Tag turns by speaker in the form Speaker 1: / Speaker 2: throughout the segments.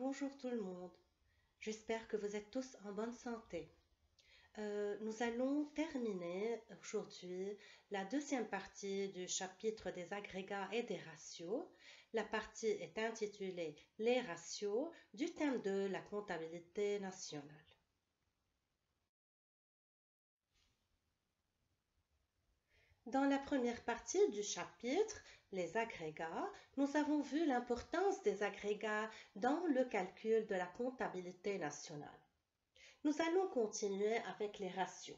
Speaker 1: Bonjour tout le monde, j'espère que vous êtes tous en bonne santé. Nous allons terminer aujourd'hui la deuxième partie du chapitre des agrégats et des ratios. La partie est intitulée Les ratios du thème de la comptabilité nationale. Dans la première partie du chapitre, les agrégats, nous avons vu l'importance des agrégats dans le calcul de la comptabilité nationale. Nous allons continuer avec les ratios.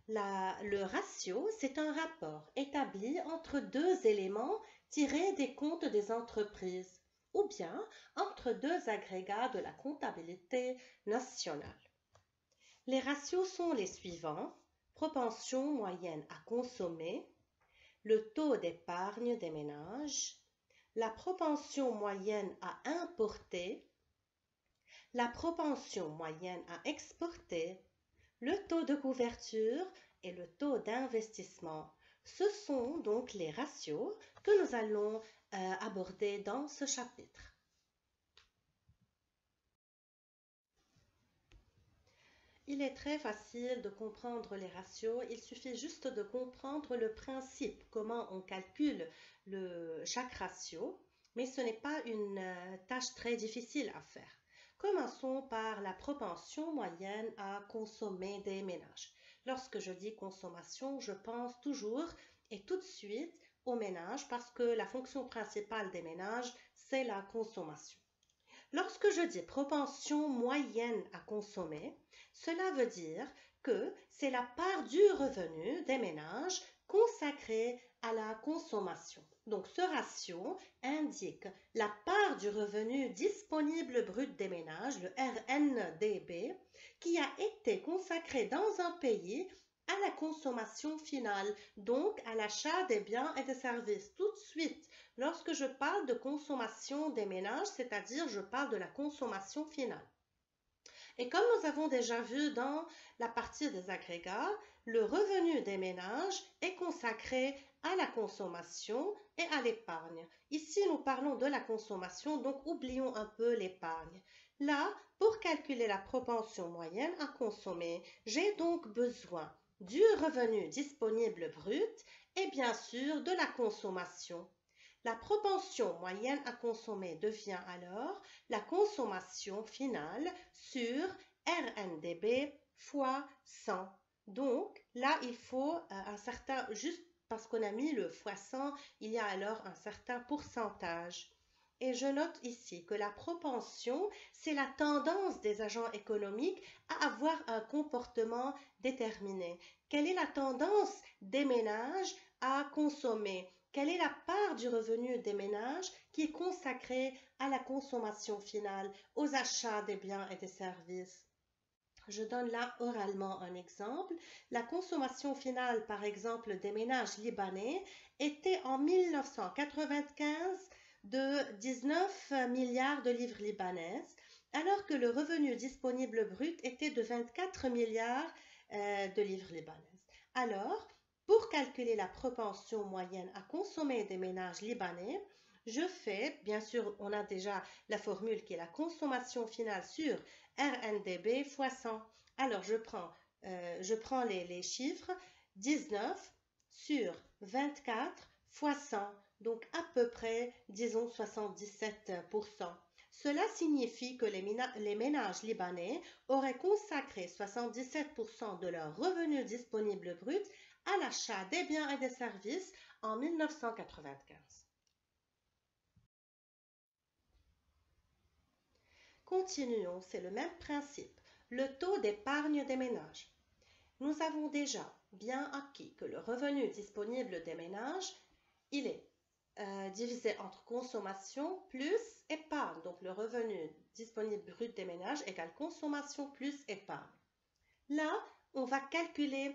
Speaker 1: Le ratio, c'est un rapport établi entre deux éléments tirés des comptes des entreprises ou bien entre deux agrégats de la comptabilité nationale. Les ratios sont les suivants: propension moyenne à consommer, le taux d'épargne des ménages, la propension moyenne à importer, la propension moyenne à exporter, le taux de couverture et le taux d'investissement. Ce sont donc les ratios que nous allons aborder dans ce chapitre. Il est très facile de comprendre les ratios, il suffit juste de comprendre le principe, comment on calcule chaque ratio, mais ce n'est pas une tâche très difficile à faire. Commençons par la propension moyenne à consommer des ménages. Lorsque je dis consommation, je pense toujours et tout de suite aux ménages parce que la fonction principale des ménages, c'est la consommation. Lorsque je dis propension moyenne à consommer, cela veut dire que c'est la part du revenu des ménages consacrée à la consommation. Donc ce ratio indique la part du revenu disponible brut des ménages, le RNDB, qui a été consacré dans un pays à la consommation finale, donc à l'achat des biens et des services. Tout de suite, lorsque je parle de consommation des ménages, c'est-à-dire je parle de la consommation finale. Et comme nous avons déjà vu dans la partie des agrégats, le revenu des ménages est consacré à la consommation et à l'épargne. Ici, nous parlons de la consommation, donc oublions un peu l'épargne. Là, pour calculer la propension moyenne à consommer, j'ai donc besoin du revenu disponible brut et bien sûr de la consommation. La propension moyenne à consommer devient alors la consommation finale sur RNDB fois 100. Donc là, il faut un certain, juste parce qu'on a mis le fois 100, il y a alors un certain pourcentage. Et je note ici que la propension, c'est la tendance des agents économiques à avoir un comportement déterminé. Quelle est la tendance des ménages à consommer? Quelle est la part du revenu des ménages qui est consacrée à la consommation finale, aux achats des biens et des services? Je donne là oralement un exemple. La consommation finale, par exemple, des ménages libanais était en 1995 de 19 milliards de livres libanaises, alors que le revenu disponible brut était de 24 milliards de livres libanaises. Alors, pour calculer la propension moyenne à consommer des ménages libanais, je fais, bien sûr, on a déjà la formule qui est la consommation finale sur RNDB fois 100. Alors, je prends les chiffres 19 sur 24 fois 100, donc à peu près, disons, 77%. Cela signifie que les ménages libanais auraient consacré 77% de leur revenu disponible brut à l'achat des biens et des services en 1995. Continuons, c'est le même principe. Le taux d'épargne des ménages. Nous avons déjà bien acquis que le revenu disponible des ménages, il est divisé entre consommation plus épargne. Donc le revenu disponible brut des ménages égale consommation plus épargne. Là, on va calculer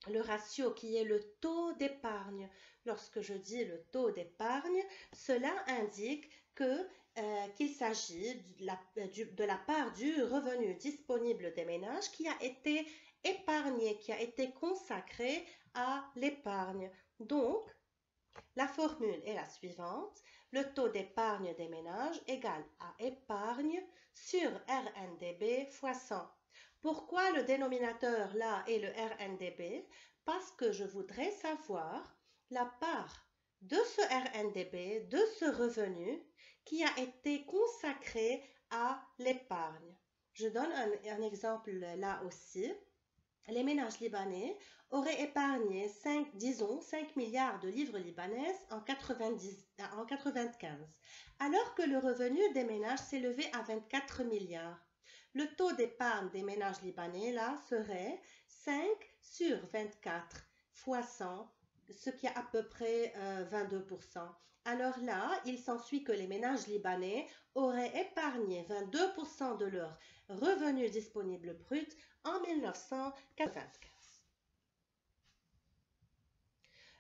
Speaker 1: le ratio qui est le taux d'épargne. Lorsque je dis le taux d'épargne, cela indique qu'il s'agit de la part du revenu disponible des ménages qui a été épargné, qui a été consacré à l'épargne. Donc, La formule est la suivante. Le taux d'épargne des ménages égale à épargne sur RNDB fois 100. Pourquoi le dénominateur là est le RNDB? Parce que je voudrais savoir la part de ce RNDB, de ce revenu qui a été consacré à l'épargne. Je donne un exemple là aussi. Les ménages libanais auraient épargné 5 milliards de livres libanaises en 1995, alors que le revenu des ménages s'élevait à 24 milliards. Le taux d'épargne des ménages libanais là serait 5 sur 24 fois 100, ce qui est à peu près 22%. Alors là, il s'ensuit que les ménages libanais auraient épargné 22% de leur revenu disponible brut en 1995.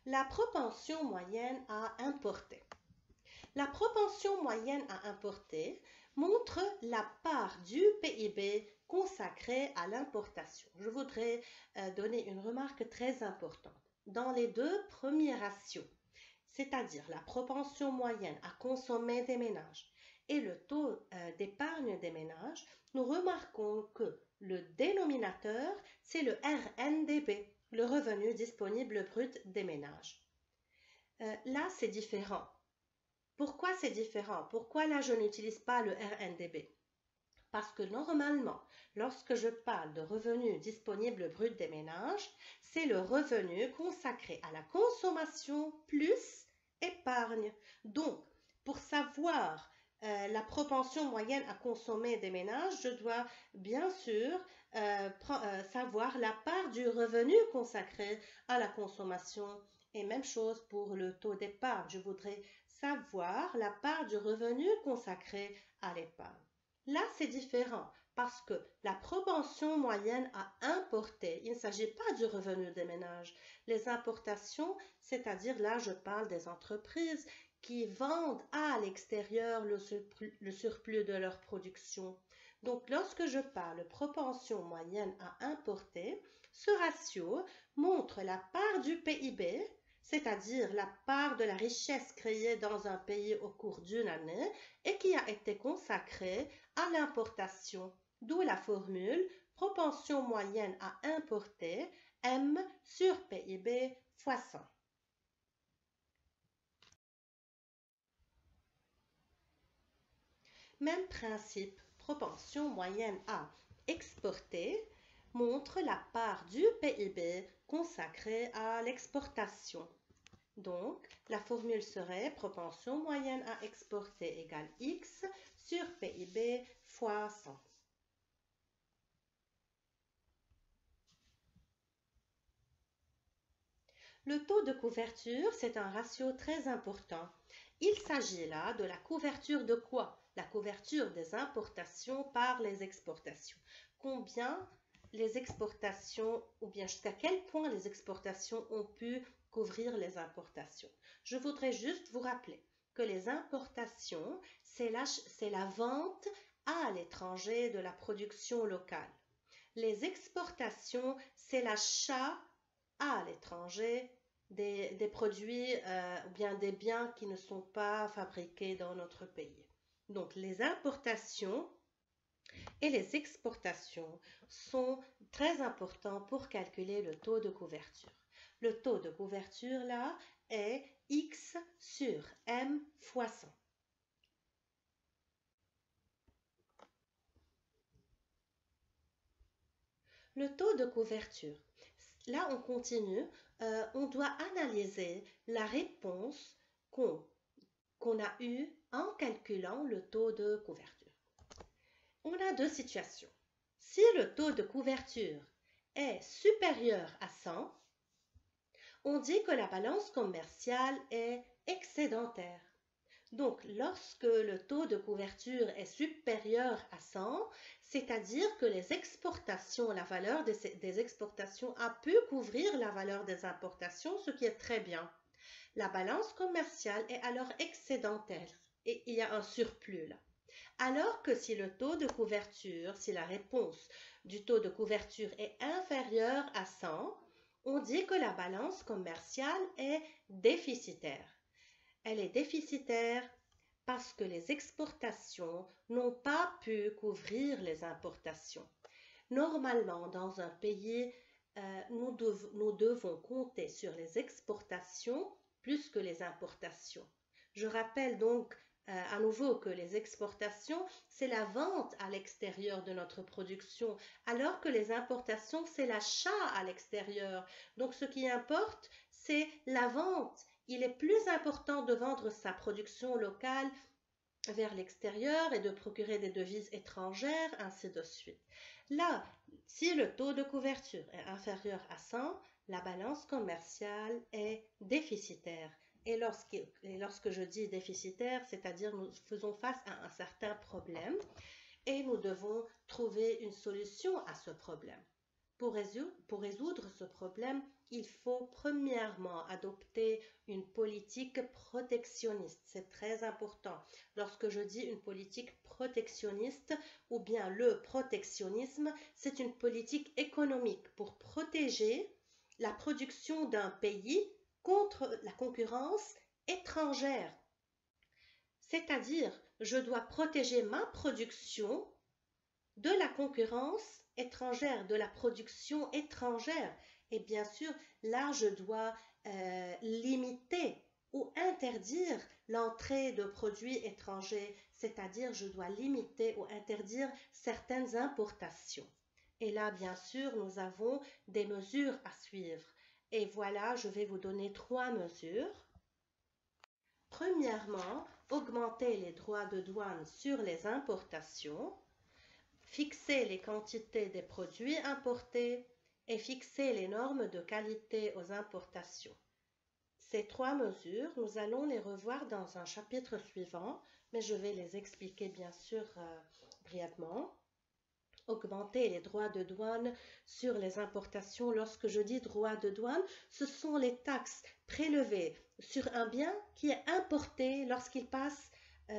Speaker 1: La propension moyenne à importer. La propension moyenne à importer montre la part du PIB consacrée à l'importation. Je voudrais donner une remarque très importante. Dans les deux premiers ratios, c'est-à-dire la propension moyenne à consommer des ménages et le taux d'épargne des ménages, nous remarquons que le dénominateur, c'est le RNDB, le revenu disponible brut des ménages. Là, c'est différent. Pourquoi c'est différent? Pourquoi là, je n'utilise pas le RNDB? Parce que normalement, lorsque je parle de revenu disponible brut des ménages, c'est le revenu consacré à la consommation plus épargne. Donc, pour savoir la propension moyenne à consommer des ménages, je dois bien sûr savoir la part du revenu consacré à la consommation. Et même chose pour le taux d'épargne. Je voudrais savoir la part du revenu consacré à l'épargne. Là, c'est différent parce que la propension moyenne à importer, il ne s'agit pas du revenu des ménages. Les importations, c'est-à-dire là, je parle des entreprises qui vendent à l'extérieur le surplus de leur production. Donc, lorsque je parle de propension moyenne à importer, ce ratio montre la part du PIB, c'est-à-dire la part de la richesse créée dans un pays au cours d'une année et qui a été consacrée à l'importation, d'où la formule propension moyenne à importer, M sur PIB fois 100. Même principe, propension moyenne à exporter montre la part du PIB consacrée à l'exportation. Donc, la formule serait propension moyenne à exporter égale X sur PIB fois 100. Le taux de couverture, c'est un ratio très important. Il s'agit là de la couverture de quoi? La couverture des importations par les exportations. Combien les exportations, ou bien jusqu'à quel point les exportations ont pu couvrir les importations. Je voudrais juste vous rappeler que les importations, c'est la vente à l'étranger de la production locale. Les exportations, c'est l'achat à l'étranger des produits ou bien des biens qui ne sont pas fabriqués dans notre pays. Donc les importations et les exportations sont très importants pour calculer le taux de couverture. Le taux de couverture là est X sur M fois 100. Le taux de couverture. Là, on continue. On doit analyser la réponse qu'on a eue en calculant le taux de couverture. On a deux situations. Si le taux de couverture est supérieur à 100, on dit que la balance commerciale est excédentaire. Donc, lorsque le taux de couverture est supérieur à 100, c'est-à-dire que les exportations, la valeur des exportations a pu couvrir la valeur des importations, ce qui est très bien. La balance commerciale est alors excédentaire et il y a un surplus là. Alors que si le taux de couverture, si la réponse du taux de couverture est inférieure à 100, On dit que la balance commerciale est déficitaire. Elle est déficitaire parce que les exportations n'ont pas pu couvrir les importations. Normalement, dans un pays, nous devons compter sur les exportations plus que les importations. Je rappelle donc à nouveau que les exportations, c'est la vente à l'extérieur de notre production, alors que les importations, c'est l'achat à l'extérieur. Donc ce qui importe, c'est la vente. Il est plus important de vendre sa production locale vers l'extérieur et de procurer des devises étrangères, ainsi de suite. Là, si le taux de couverture est inférieur à 100, la balance commerciale est déficitaire. Et lorsque je dis déficitaire, c'est-à-dire nous faisons face à un certain problème et nous devons trouver une solution à ce problème. Pour résoudre ce problème, il faut premièrement adopter une politique protectionniste. C'est très important. Lorsque je dis une politique protectionniste ou bien le protectionnisme, c'est une politique économique pour protéger la production d'un pays contre la concurrence étrangère. C'est-à-dire, je dois protéger ma production de la concurrence étrangère, de la production étrangère. Et bien sûr, là, je dois limiter ou interdire l'entrée de produits étrangers, c'est-à-dire je dois limiter ou interdire certaines importations. Et là, bien sûr, nous avons des mesures à suivre. Et voilà, je vais vous donner 3 mesures. Premièrement, augmenter les droits de douane sur les importations, fixer les quantités des produits importés et fixer les normes de qualité aux importations. Ces 3 mesures, nous allons les revoir dans un chapitre suivant, mais je vais les expliquer bien sûr brièvement. Augmenter les droits de douane sur les importations. Lorsque je dis droits de douane, ce sont les taxes prélevées sur un bien qui est importé lorsqu'il passe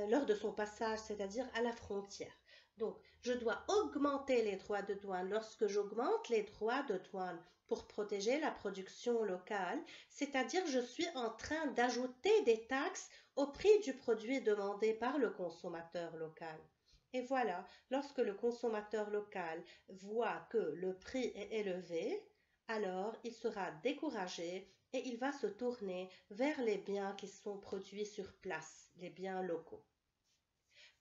Speaker 1: lors de son passage, c'est-à-dire à la frontière. Donc, je dois augmenter les droits de douane. Lorsque j'augmente les droits de douane pour protéger la production locale, c'est-à-dire je suis en train d'ajouter des taxes au prix du produit demandé par le consommateur local. Et voilà, lorsque le consommateur local voit que le prix est élevé, alors il sera découragé et il va se tourner vers les biens qui sont produits sur place, les biens locaux.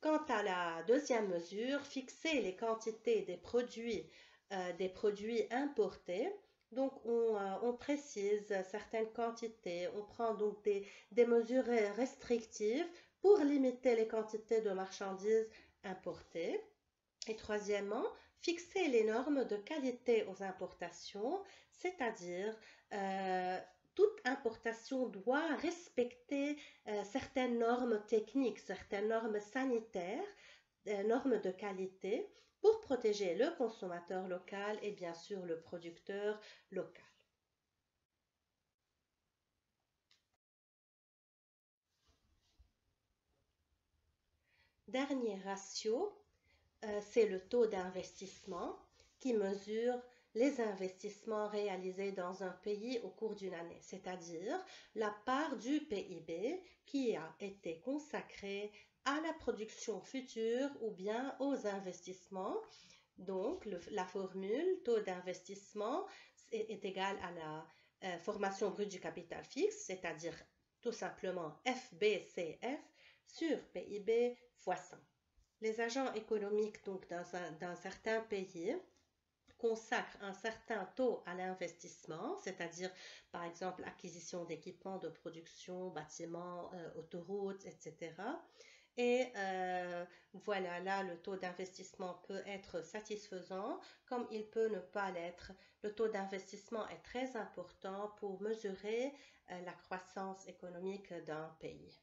Speaker 1: Quant à la deuxième mesure, fixer les quantités des produits importés. Donc, on précise certaines quantités, on prend donc des mesures restrictives pour limiter les quantités de marchandises importées. Et troisièmement, fixer les normes de qualité aux importations, c'est-à-dire toute importation doit respecter certaines normes techniques, certaines normes sanitaires, normes de qualité pour protéger le consommateur local et bien sûr le producteur local. Dernier ratio, c'est le taux d'investissement qui mesure les investissements réalisés dans un pays au cours d'une année, c'est-à-dire la part du PIB qui a été consacrée à la production future ou bien aux investissements. Donc, la formule taux d'investissement est égale à la formation brute du capital fixe, c'est-à-dire tout simplement FBCF sur PIB fois 100. Les agents économiques donc d'un certain pays consacrent un certain taux à l'investissement, c'est-à-dire par exemple acquisition d'équipements de production, bâtiments, autoroutes, etc. Et voilà, là, le taux d'investissement peut être satisfaisant, comme il peut ne pas l'être. Le taux d'investissement est très important pour mesurer la croissance économique d'un pays.